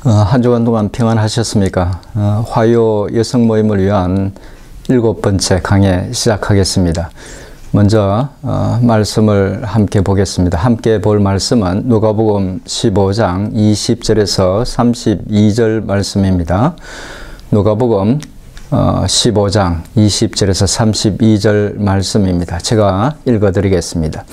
한 주간 동안 평안하셨습니까? 화요 여성 모임을 위한 7번째 강의 시작하겠습니다. 먼저 말씀을 함께 보겠습니다. 함께 볼 말씀은 누가복음 15장 20절에서 32절 말씀입니다. 누가복음 15장 20절에서 32절 말씀입니다. 제가 읽어드리겠습니다.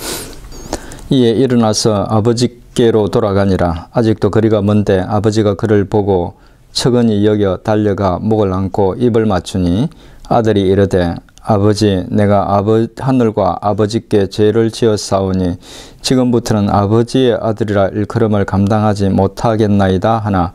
이에 일어나서 아버지께로 돌아가니라. 아직도 거리가 먼데 아버지가 그를 보고 측은히 여겨 달려가 목을 안고 입을 맞추니 아들이 이르되 아버지, 내가 하늘과 아버지께 죄를 지었사오니 지금부터는 아버지의 아들이라 일컬음을 감당하지 못하겠나이다 하나,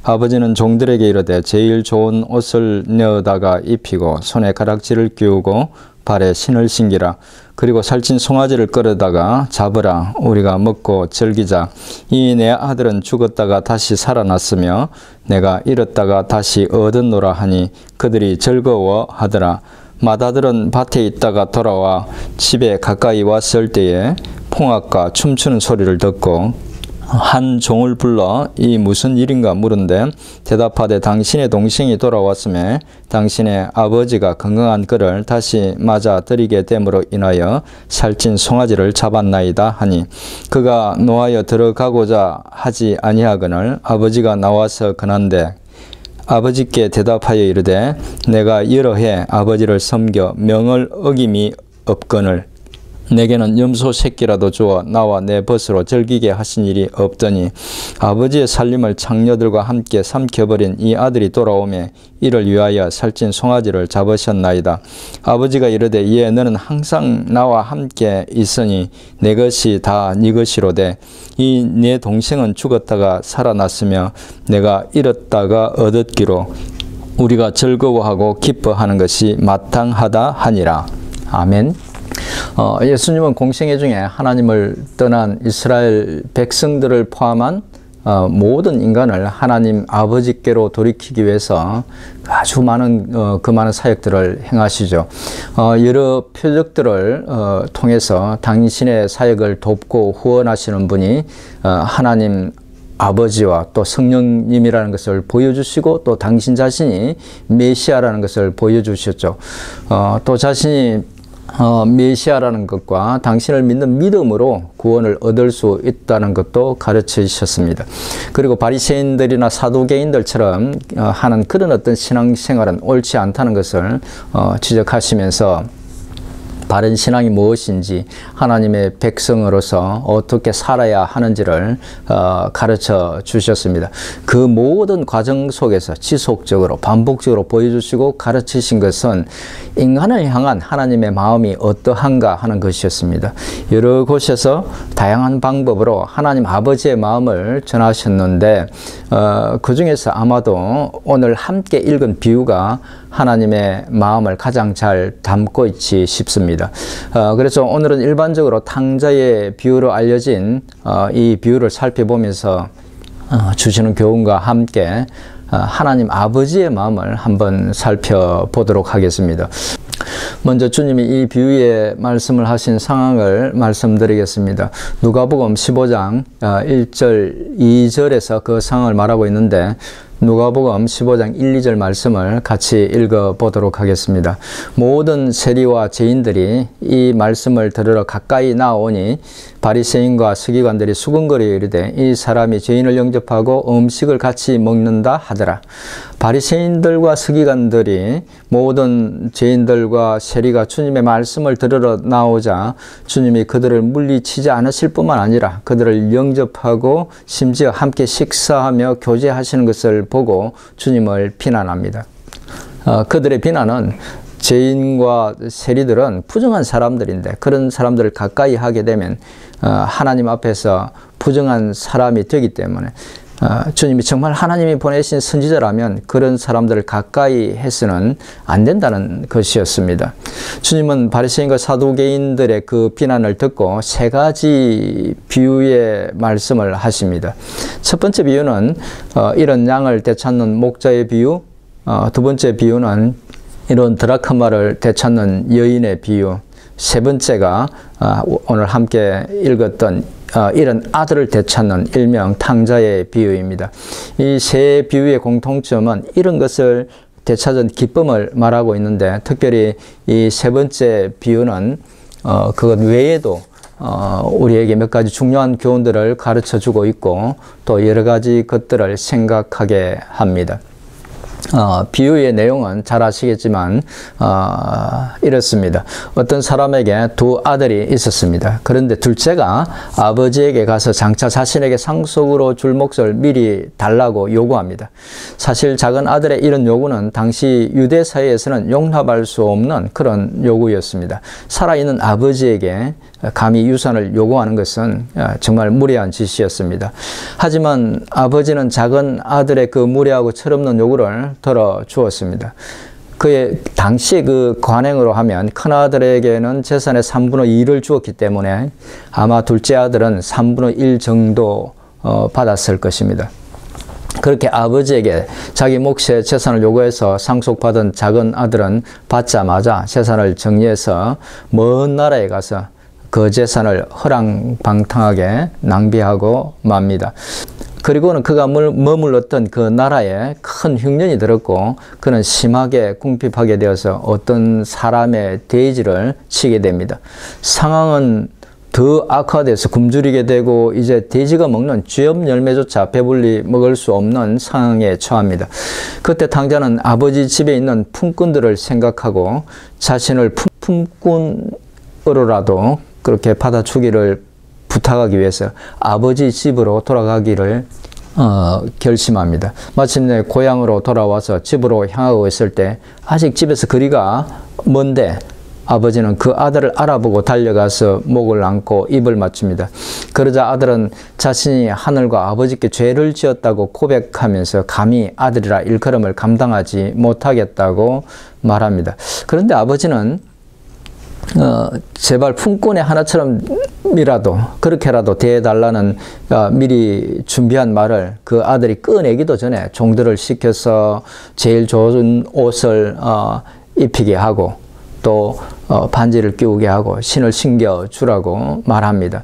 아버지는 종들에게 이르되 제일 좋은 옷을 내어다가 입히고 손에 가락지를 끼우고 발에 신을 신기라. 그리고 살찐 송아지를 끌어다가 잡으라. 우리가 먹고 즐기자. 이 내 아들은 죽었다가 다시 살아났으며 내가 잃었다가 다시 얻었노라 하니 그들이 즐거워하더라. 맏아들은 밭에 있다가 돌아와 집에 가까이 왔을 때에 풍악과 춤추는 소리를 듣고 한 종을 불러 이 무슨 일인가 물은데 대답하되 당신의 동생이 돌아왔음에 당신의 아버지가 건강한 그를 다시 맞아 들이게 됨으로 인하여 살찐 송아지를 잡았나이다 하니, 그가 노하여 들어가고자 하지 아니하거늘 아버지가 나와서 건한데 아버지께 대답하여 이르되 내가 여러 해 아버지를 섬겨 명을 어김이 없거늘 내게는 염소 새끼라도 주어 나와 내 벗으로 즐기게 하신 일이 없더니 아버지의 살림을 창녀들과 함께 삼켜버린 이 아들이 돌아오매 이를 위하여 살찐 송아지를 잡으셨나이다. 아버지가 이르되 이에 너는 항상 나와 함께 있으니 내 것이 다 네 것이로되 이 내 동생은 죽었다가 살아났으며 내가 잃었다가 얻었기로 우리가 즐거워하고 기뻐하는 것이 마땅하다 하니라. 아멘. 예수님은 공생애 중에 하나님을 떠난 이스라엘 백성들을 포함한 모든 인간을 하나님 아버지께로 돌이키기 위해서 아주 많은 그 많은 사역들을 행하시죠. 여러 표적들을 통해서 당신의 사역을 돕고 후원하시는 분이 하나님 아버지와 또 성령님이라는 것을 보여주시고 또 당신 자신이 메시아라는 것을 보여주셨죠. 또 자신이 메시아라는 것과 당신을 믿는 믿음으로 구원을 얻을 수 있다는 것도 가르쳐 주셨습니다. 그리고 바리새인들이나 사두개인들처럼 하는 그런 어떤 신앙생활은 옳지 않다는 것을 지적하시면서 바른 신앙이 무엇인지, 하나님의 백성으로서 어떻게 살아야 하는지를 가르쳐 주셨습니다. 그 모든 과정 속에서 지속적으로 반복적으로 보여주시고 가르치신 것은 인간을 향한 하나님의 마음이 어떠한가 하는 것이었습니다. 여러 곳에서 다양한 방법으로 하나님 아버지의 마음을 전하셨는데 그 중에서 아마도 오늘 함께 읽은 비유가 하나님의 마음을 가장 잘 담고 있지 싶습니다. 그래서 오늘은 일반적으로 탕자의 비유로 알려진 이 비유를 살펴보면서 주시는 교훈과 함께 하나님 아버지의 마음을 한번 살펴보도록 하겠습니다. 먼저 주님이 이 비유의 말씀을 하신 상황을 말씀드리겠습니다. 누가복음 15장 1절 2절에서 그 상황을 말하고 있는데 누가복음 15장 1, 2절 말씀을 같이 읽어보도록 하겠습니다. 모든 세리와 죄인들이 이 말씀을 들으러 가까이 나오니 바리새인과 서기관들이 수군거리어 이르되 이 사람이 죄인을 영접하고 음식을 같이 먹는다 하더라. 바리새인들과 서기관들이 모든 죄인들과 세리가 주님의 말씀을 들으러 나오자 주님이 그들을 물리치지 않으실 뿐만 아니라 그들을 영접하고 심지어 함께 식사하며 교제하시는 것을 보고 주님을 비난합니다. 그들의 비난은 죄인과 세리들은 부정한 사람들인데 그런 사람들을 가까이 하게 되면 하나님 앞에서 부정한 사람이 되기 때문에 주님이 정말 하나님이 보내신 선지자라면 그런 사람들을 가까이 해서는 안 된다는 것이었습니다. 주님은 바리새인과 사두개인들의 그 비난을 듣고 세 가지 비유의 말씀을 하십니다. 첫 번째 비유는 이런 양을 되찾는 목자의 비유, 두 번째 비유는 이런 드라크마를 되찾는 여인의 비유, 세 번째가 오늘 함께 읽었던 이런 아들을 되찾는 일명 탕자의 비유입니다. 이 세 비유의 공통점은 이런 것을 되찾은 기쁨을 말하고 있는데, 특별히 이 세 번째 비유는 그것 외에도 우리에게 몇 가지 중요한 교훈들을 가르쳐 주고 있고, 또 여러 가지 것들을 생각하게 합니다. 비유의 내용은 잘 아시겠지만 이렇습니다. 어떤 사람에게 두 아들이 있었습니다. 그런데 둘째가 아버지에게 가서 장차 자신에게 상속으로 줄 몫을 미리 달라고 요구합니다. 사실 작은 아들의 이런 요구는 당시 유대 사회에서는 용납할 수 없는 그런 요구였습니다. 살아있는 아버지에게 감히 유산을 요구하는 것은 정말 무례한 짓이었습니다. 하지만 아버지는 작은 아들의 그 무례하고 철없는 요구를 들어주었습니다. 그의 당시 그 관행으로 하면 큰아들에게는 재산의 3분의 2를 주었기 때문에 아마 둘째 아들은 3분의 1 정도 받았을 것입니다. 그렇게 아버지에게 자기 몫의 재산을 요구해서 상속받은 작은 아들은 받자마자 재산을 정리해서 먼 나라에 가서 그 재산을 허랑방탕하게 낭비하고 맙니다. 그리고는 그가 머물렀던 그 나라에 큰 흉년이 들었고, 그는 심하게 궁핍하게 되어서 어떤 사람의 돼지를 치게 됩니다. 상황은 더 악화돼서 굶주리게 되고, 이제 돼지가 먹는 쥐업 열매조차 배불리 먹을 수 없는 상황에 처합니다. 그때 탕자는 아버지 집에 있는 품꾼들을 생각하고 자신을 품꾼으로라도 그렇게 받아주기를 부탁하기 위해서 아버지 집으로 돌아가기를 결심합니다. 마침내 고향으로 돌아와서 집으로 향하고 있을 때 아직 집에서 거리가 먼데 아버지는 그 아들을 알아보고 달려가서 목을 안고 입을 맞춥니다. 그러자 아들은 자신이 하늘과 아버지께 죄를 지었다고 고백하면서 감히 아들이라 일컬음을 감당하지 못하겠다고 말합니다. 그런데 아버지는 제발 품꾼의 하나처럼이라도 그렇게라도 대해달라는 미리 준비한 말을 그 아들이 꺼내기도 전에 종들을 시켜서 제일 좋은 옷을 입히게 하고, 또 반지를 끼우게 하고 신을 신겨주라고 말합니다.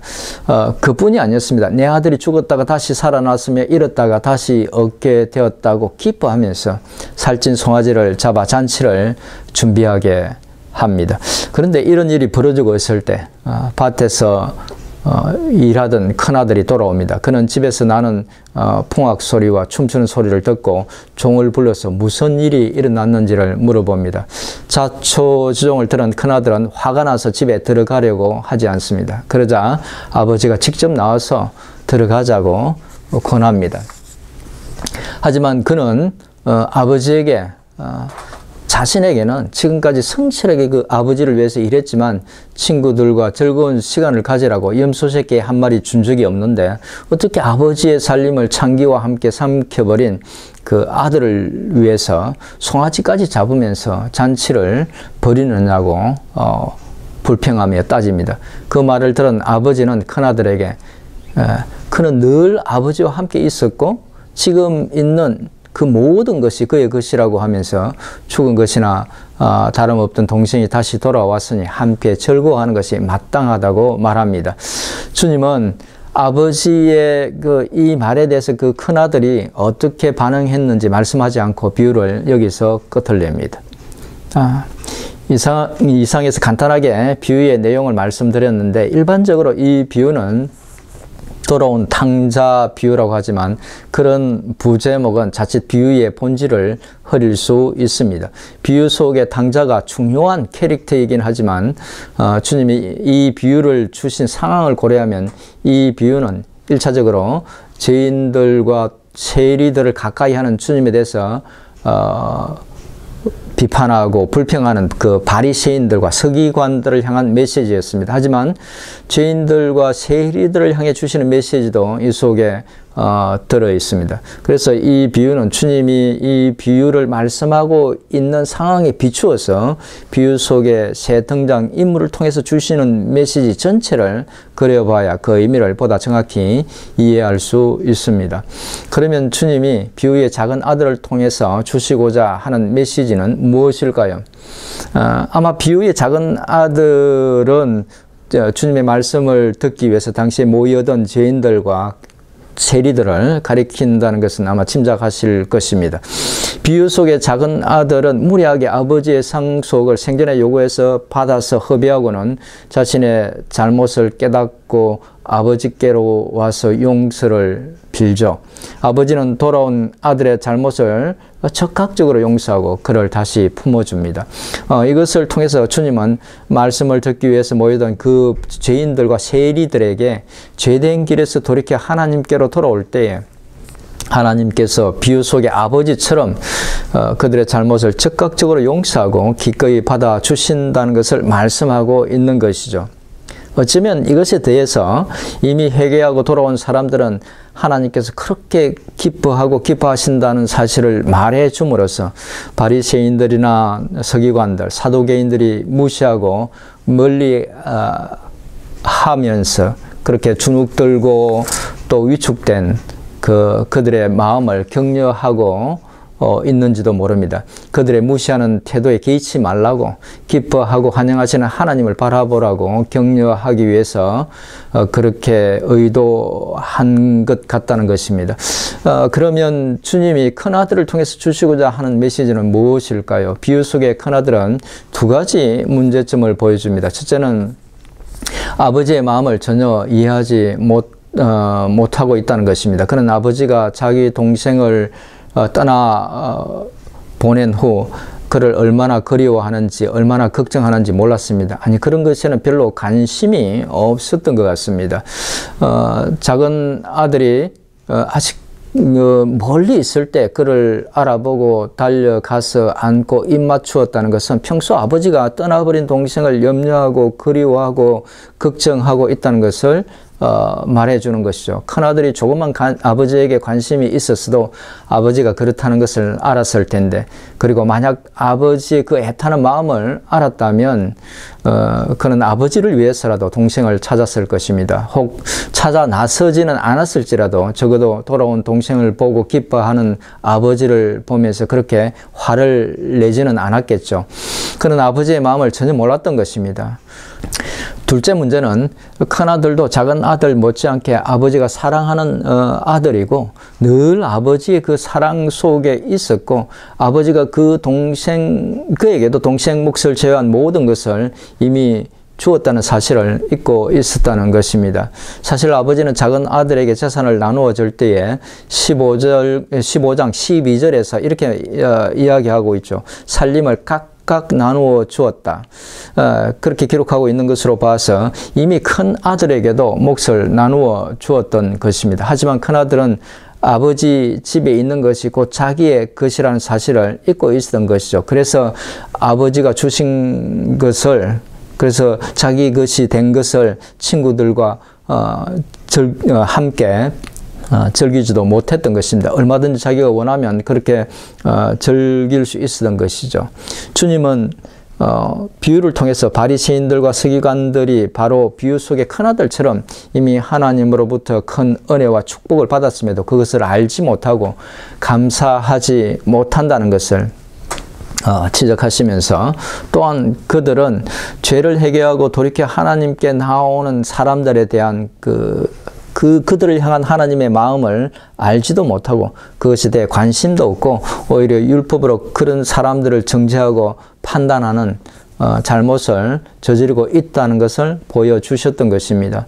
그뿐이 아니었습니다. 내 아들이 죽었다가 다시 살아났으며 잃었다가 다시 얻게 되었다고 기뻐하면서 살찐 송아지를 잡아 잔치를 준비하게 합니다. 그런데 이런 일이 벌어지고 있을 때 밭에서 일하던 큰아들이 돌아옵니다. 그는 집에서 나는 풍악 소리와 춤추는 소리를 듣고 종을 불러서 무슨 일이 일어났는지를 물어봅니다. 자초지종을 들은 큰아들은 화가 나서 집에 들어가려고 하지 않습니다. 그러자 아버지가 직접 나와서 들어가자고 권합니다. 하지만 그는 아버지에게 자신에게는 지금까지 성실하게 그 아버지를 위해서 일했지만 친구들과 즐거운 시간을 가지라고 염소새끼 한 마리 준 적이 없는데 어떻게 아버지의 살림을 창기와 함께 삼켜버린 그 아들을 위해서 송아지까지 잡으면서 잔치를 벌이느냐고 불평하며 따집니다. 그 말을 들은 아버지는 큰아들에게 그는 늘 아버지와 함께 있었고 지금 있는 그 모든 것이 그의 것이라고 하면서 죽은 것이나 다름없던 동생이 다시 돌아왔으니 함께 즐거워하는 것이 마땅하다고 말합니다. 주님은 아버지의 이 말에 대해서 그 큰아들이 어떻게 반응했는지 말씀하지 않고 비유를 여기서 끝을 냅니다. 이상에서 간단하게 비유의 내용을 말씀드렸는데, 일반적으로 이 비유는 돌아온 탕자 비유라고 하지만 그런 부제목은 자칫 비유의 본질을 흐릴 수 있습니다. 비유 속의 탕자가 중요한 캐릭터이긴 하지만 주님이 이 비유를 주신 상황을 고려하면 이 비유는 1차적으로 죄인들과 세리들을 가까이 하는 주님에 대해서 비판하고 불평하는 그 바리새인들과 서기관들을 향한 메시지였습니다. 하지만 죄인들과 세리들을 향해 주시는 메시지도 이 속에 들어 있습니다. 그래서 이 비유는 주님이 이 비유를 말씀하고 있는 상황에 비추어서 비유 속의 새 등장 인물을 통해서 주시는 메시지 전체를 그려봐야 그 의미를 보다 정확히 이해할 수 있습니다. 그러면 주님이 비유의 작은 아들을 통해서 주시고자 하는 메시지는 무엇일까요? 아마 비유의 작은 아들은 주님의 말씀을 듣기 위해서 당시에 모이던 죄인들과 세리들을 가리킨다는 것은 아마 짐작하실 것입니다. 비유 속의 작은 아들은 무리하게 아버지의 상속을 생전에 요구해서 받아서 허비하고는 자신의 잘못을 깨닫고 아버지께로 와서 용서를 빌죠. 아버지는 돌아온 아들의 잘못을 적극적으로 용서하고 그를 다시 품어줍니다. 이것을 통해서 주님은 말씀을 듣기 위해서 모이던 그 죄인들과 세리들에게 죄된 길에서 돌이켜 하나님께로 돌아올 때에 하나님께서 비유 속의 아버지처럼 그들의 잘못을 적극적으로 용서하고 기꺼이 받아주신다는 것을 말씀하고 있는 것이죠. 어쩌면 이것에 대해서 이미 회개하고 돌아온 사람들은 하나님께서 그렇게 기뻐하고 기뻐하신다는 사실을 말해 줌으로써 바리새인들이나 서기관들, 사두개인들이 무시하고 멀리 하면서 그렇게 주눅들고 또 위축된 그들의 마음을 격려하고 있는지도 모릅니다. 그들의 무시하는 태도에 개의치 말라고 기뻐하고 환영하시는 하나님을 바라보라고 격려하기 위해서 그렇게 의도한 것 같다는 것입니다. 그러면 주님이 큰아들을 통해서 주시고자 하는 메시지는 무엇일까요? 비유 속의 큰아들은 두 가지 문제점을 보여줍니다. 첫째는 아버지의 마음을 전혀 이해하지 못하고 있다는 것입니다. 그는 아버지가 자기 동생을 보낸 후 그를 얼마나 그리워하는지 얼마나 걱정하는지 몰랐습니다. 아니 그런 것에는 별로 관심이 없었던 것 같습니다. 작은 아들이 아직 멀리 있을 때 그를 알아보고 달려가서 안고 입 맞추었다는 것은 평소 아버지가 떠나버린 동생을 염려하고 그리워하고 걱정하고 있다는 것을 말해주는 것이죠. 큰아들이 조금만 아버지에게 관심이 있었어도 아버지가 그렇다는 것을 알았을 텐데, 그리고 만약 아버지의 그 애타는 마음을 알았다면 그는 아버지를 위해서라도 동생을 찾았을 것입니다. 혹 찾아 나서지는 않았을지라도 적어도 돌아온 동생을 보고 기뻐하는 아버지를 보면서 그렇게 화를 내지는 않았겠죠. 그는 아버지의 마음을 전혀 몰랐던 것입니다. 둘째 문제는 큰아들도 작은 아들 못지않게 아버지가 사랑하는 아들이고 늘 아버지의 그 사랑 속에 있었고 아버지가 그에게도 동생 몫을 제외한 모든 것을 이미 주었다는 사실을 잊고 있었다는 것입니다. 사실 아버지는 작은 아들에게 재산을 나누어 줄 때에 15장 12절에서 이렇게 이야기하고 있죠. 살림을 각각 나누어 주었다. 그렇게 기록하고 있는 것으로 봐서 이미 큰 아들에게도 몫을 나누어 주었던 것입니다. 하지만 큰 아들은 아버지 집에 있는 것이 곧 자기의 것이라는 사실을 잊고 있었던 것이죠. 그래서 아버지가 주신 것을, 그래서 자기 것이 된 것을 친구들과 함께 즐기지도 못했던 것입니다. 얼마든지 자기가 원하면 그렇게 즐길 수 있었던 것이죠. 주님은 비유를 통해서 바리새인들과 서기관들이 바로 비유 속의 큰아들처럼 이미 하나님으로부터 큰 은혜와 축복을 받았음에도 그것을 알지 못하고 감사하지 못한다는 것을 지적하시면서, 또한 그들은 죄를 해결하고 돌이켜 하나님께 나오는 사람들에 대한 그들을 향한 하나님의 마음을 알지도 못하고 그것에 대해 관심도 없고 오히려 율법으로 그런 사람들을 정죄하고 판단하는 잘못을 저지르고 있다는 것을 보여주셨던 것입니다.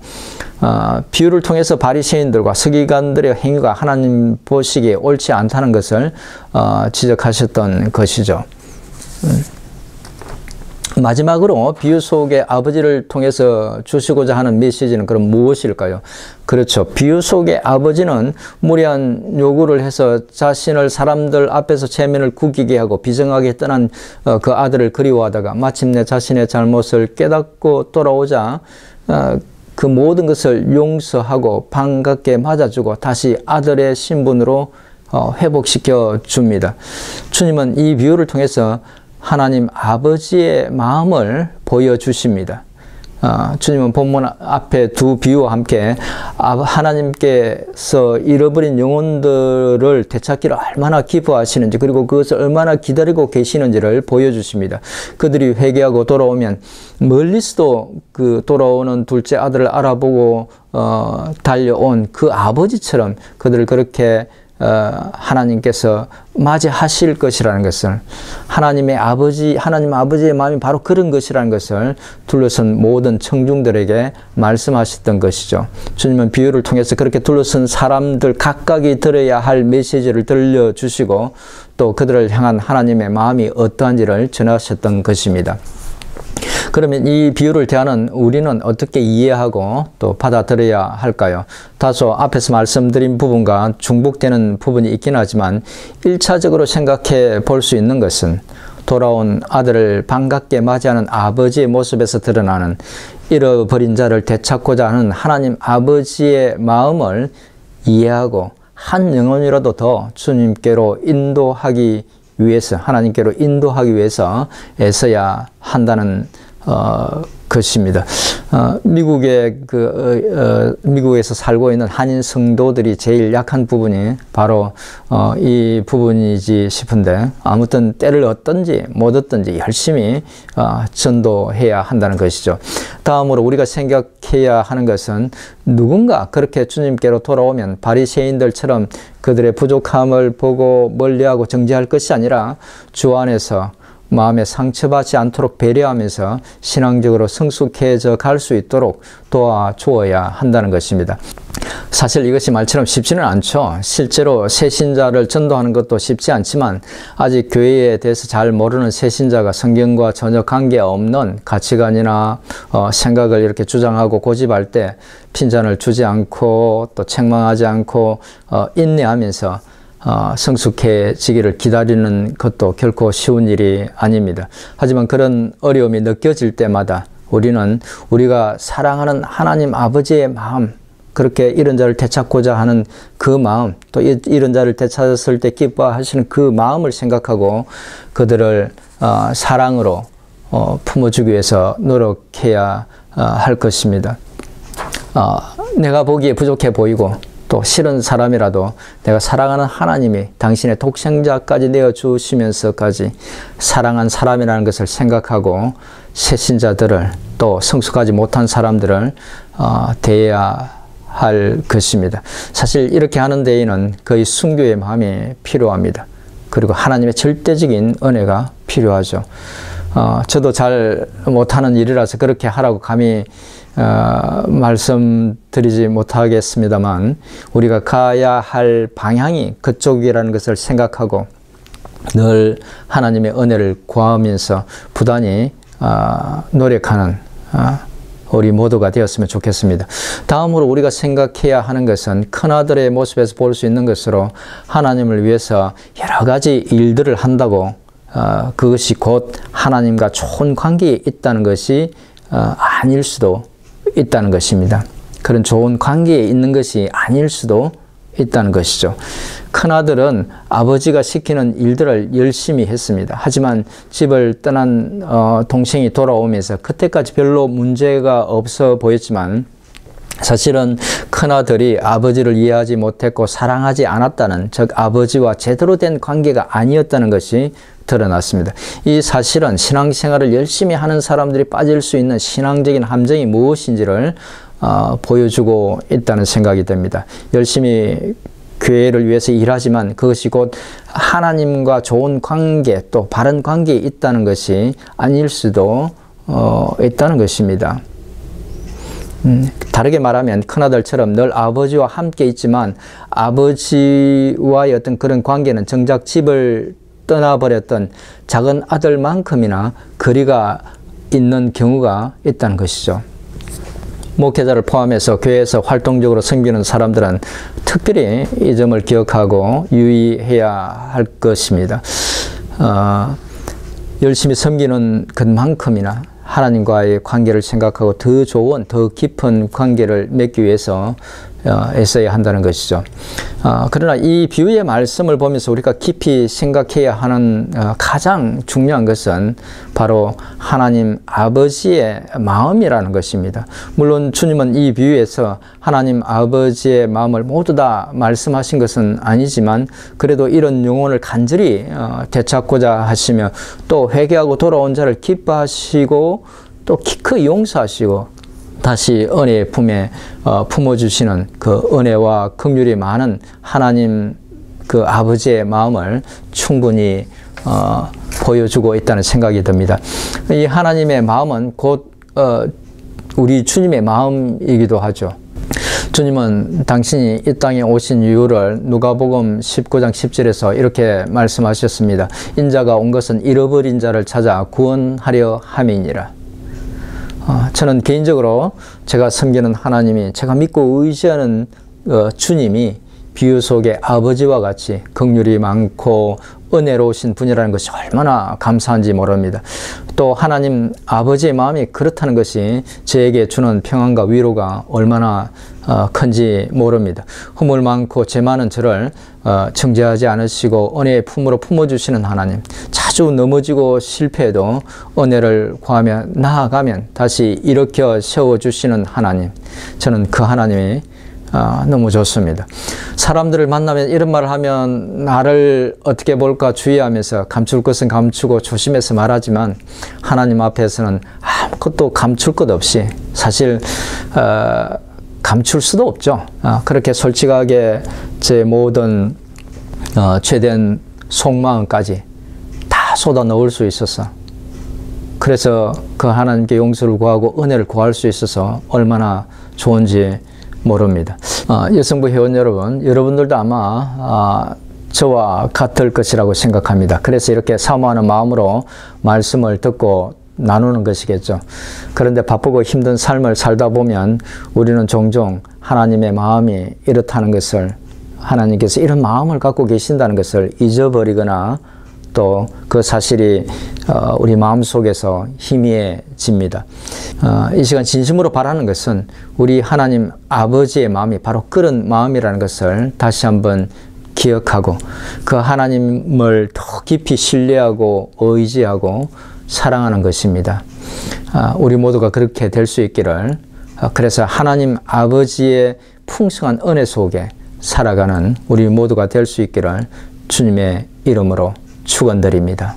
비유를 통해서 바리새인들과 서기관들의 행위가 하나님 보시기에 옳지 않다는 것을 지적하셨던 것이죠. 마지막으로 비유 속의 아버지를 통해서 주시고자 하는 메시지는 그럼 무엇일까요? 그렇죠. 비유 속의 아버지는 무리한 요구를 해서 자신을 사람들 앞에서 체면을 구기게 하고 비정하게 떠난 그 아들을 그리워하다가 마침내 자신의 잘못을 깨닫고 돌아오자 그 모든 것을 용서하고 반갑게 맞아주고 다시 아들의 신분으로 회복시켜 줍니다. 주님은 이 비유를 통해서 하나님 아버지의 마음을 보여주십니다. 주님은 본문 앞에 두 비유와 함께 하나님께서 잃어버린 영혼들을 되찾기를 얼마나 기뻐하시는지, 그리고 그것을 얼마나 기다리고 계시는지를 보여주십니다. 그들이 회개하고 돌아오면 멀리서도 그 돌아오는 둘째 아들을 알아보고 달려온 그 아버지처럼 그들을 그렇게 하나님께서 맞이하실 것이라는 것을, 하나님 아버지의 마음이 바로 그런 것이라는 것을 둘러선 모든 청중들에게 말씀하셨던 것이죠. 주님은 비유를 통해서 그렇게 둘러선 사람들 각각이 들어야 할 메시지를 들려주시고 또 그들을 향한 하나님의 마음이 어떠한지를 전하셨던 것입니다. 그러면 이 비유를 대하는 우리는 어떻게 이해하고 또 받아들여야 할까요? 다소 앞에서 말씀드린 부분과 중복되는 부분이 있긴 하지만 1차적으로 생각해 볼 수 있는 것은 돌아온 아들을 반갑게 맞이하는 아버지의 모습에서 드러나는 잃어버린 자를 되찾고자 하는 하나님 아버지의 마음을 이해하고 한 영혼이라도 더 주님께로 인도하기 위해서, 하나님께로 인도하기 위해서 애써야 한다는 것입니다. 미국에서 살고 있는 한인 성도들이 제일 약한 부분이 바로 이 부분이지 싶은데, 아무튼 때를 얻든지 못 얻든지 열심히 전도해야 한다는 것이죠. 다음으로 우리가 생각해야 하는 것은 누군가 그렇게 주님께로 돌아오면 바리새인들처럼 그들의 부족함을 보고 멀리하고 정죄할 것이 아니라 주 안에서 마음에 상처받지 않도록 배려하면서 신앙적으로 성숙해져 갈 수 있도록 도와주어야 한다는 것입니다. 사실 이것이 말처럼 쉽지는 않죠. 실제로 새신자를 전도하는 것도 쉽지 않지만 아직 교회에 대해서 잘 모르는 새신자가 성경과 전혀 관계없는 가치관이나 생각을 이렇게 주장하고 고집할 때 핀잔을 주지 않고 또 책망하지 않고 인내하면서 성숙해지기를 기다리는 것도 결코 쉬운 일이 아닙니다. 하지만 그런 어려움이 느껴질 때마다 우리는 우리가 사랑하는 하나님 아버지의 마음, 그렇게 이런 자를 되찾고자 하는 그 마음, 또 이런 자를 되찾았을 때 기뻐하시는 그 마음을 생각하고 그들을 사랑으로 품어주기 위해서 노력해야 할 것입니다. 내가 보기에 부족해 보이고 또 싫은 사람이라도 내가 사랑하는 하나님이 당신의 독생자까지 내어주시면서까지 사랑한 사람이라는 것을 생각하고 새신자들을 또 성숙하지 못한 사람들을 대해야 할 것입니다. 사실 이렇게 하는 데에는 거의 순교의 마음이 필요합니다. 그리고 하나님의 절대적인 은혜가 필요하죠. 저도 잘 못하는 일이라서 그렇게 하라고 감히 말씀드리지 못하겠습니다만, 우리가 가야 할 방향이 그쪽이라는 것을 생각하고 늘 하나님의 은혜를 구하면서 부단히 노력하는 우리 모두가 되었으면 좋겠습니다. 다음으로 우리가 생각해야 하는 것은 큰아들의 모습에서 볼 수 있는 것으로 하나님을 위해서 여러 가지 일들을 한다고 그것이 곧 하나님과 좋은 관계에 있다는 것이 아닐 수도 있다는 것입니다. 그런 좋은 관계에 있는 것이 아닐 수도 있다는 것이죠. 큰아들은 아버지가 시키는 일들을 열심히 했습니다. 하지만 집을 떠난 동생이 돌아오면서 그때까지 별로 문제가 없어 보였지만 사실은 큰아들이 아버지를 이해하지 못했고 사랑하지 않았다는, 즉 아버지와 제대로 된 관계가 아니었다는 것이 드러났습니다. 이 사실은 신앙생활을 열심히 하는 사람들이 빠질 수 있는 신앙적인 함정이 무엇인지를 보여주고 있다는 생각이 듭니다. 열심히 교회를 위해서 일하지만 그것이 곧 하나님과 좋은 관계 또 바른 관계에 있다는 것이 아닐 수도 있다는 것입니다. 다르게 말하면 큰아들처럼 늘 아버지와 함께 있지만 아버지와의 어떤 그런 관계는 정작 집을 떠나버렸던 작은 아들만큼이나 거리가 있는 경우가 있다는 것이죠. 목회자를 포함해서 교회에서 활동적으로 섬기는 사람들은 특별히 이 점을 기억하고 유의해야 할 것입니다. 열심히 섬기는 것만큼이나 하나님과의 관계를 생각하고 더 좋은, 더 깊은 관계를 맺기 위해서 애써야 한다는 것이죠. 그러나 이 비유의 말씀을 보면서 우리가 깊이 생각해야 하는 가장 중요한 것은 바로 하나님 아버지의 마음이라는 것입니다. 물론 주님은 이 비유에서 하나님 아버지의 마음을 모두 다 말씀하신 것은 아니지만 그래도 이런 영혼을 간절히 되찾고자 하시며 또 회개하고 돌아온 자를 기뻐하시고 또 기꺼이 용서하시고 다시 은혜의 품에 품어주시는 그 은혜와 긍휼이 많은 하나님 그 아버지의 마음을 충분히 보여주고 있다는 생각이 듭니다. 이 하나님의 마음은 곧 우리 주님의 마음이기도 하죠. 주님은 당신이 이 땅에 오신 이유를 누가복음 19장 10절에서 이렇게 말씀하셨습니다. 인자가 온 것은 잃어버린 자를 찾아 구원하려 함이니라. 저는 개인적으로 제가 섬기는 하나님이, 제가 믿고 의지하는 주님이 비유 속의 아버지와 같이 긍휼이 많고 은혜로우신 분이라는 것이 얼마나 감사한지 모릅니다. 또 하나님 아버지의 마음이 그렇다는 것이 저에게 주는 평안과 위로가 얼마나 큰지 모릅니다. 허물 많고 죄 많은 저를 정죄하지 않으시고 은혜의 품으로 품어주시는 하나님, 자주 넘어지고 실패해도 은혜를 구하며 나아가면 다시 일으켜 세워주시는 하나님, 저는 그 하나님이 너무 좋습니다. 사람들을 만나면 이런 말을 하면 나를 어떻게 볼까 주의하면서 감출 것은 감추고 조심해서 말하지만 하나님 앞에서는 아무것도 감출 것 없이 사실 감출 수도 없죠. 그렇게 솔직하게 제 모든 죄된 속마음까지 다 쏟아 넣을 수 있어서, 그래서 그 하나님께 용서를 구하고 은혜를 구할 수 있어서 얼마나 좋은지 모릅니다. 여성부 회원 여러분, 여러분들도 아마 저와 같을 것이라고 생각합니다. 그래서 이렇게 사모하는 마음으로 말씀을 듣고 나누는 것이겠죠. 그런데 바쁘고 힘든 삶을 살다 보면 우리는 종종 하나님의 마음이 이렇다는 것을, 하나님께서 이런 마음을 갖고 계신다는 것을 잊어버리거나 또 그 사실이 우리 마음속에서 희미해집니다. 이 시간 진심으로 바라는 것은 우리 하나님 아버지의 마음이 바로 그런 마음이라는 것을 다시 한번 기억하고 그 하나님을 더 깊이 신뢰하고 의지하고 사랑하는 것입니다. 우리 모두가 그렇게 될 수 있기를, 그래서 하나님 아버지의 풍성한 은혜 속에 살아가는 우리 모두가 될 수 있기를 주님의 이름으로 축원드립니다.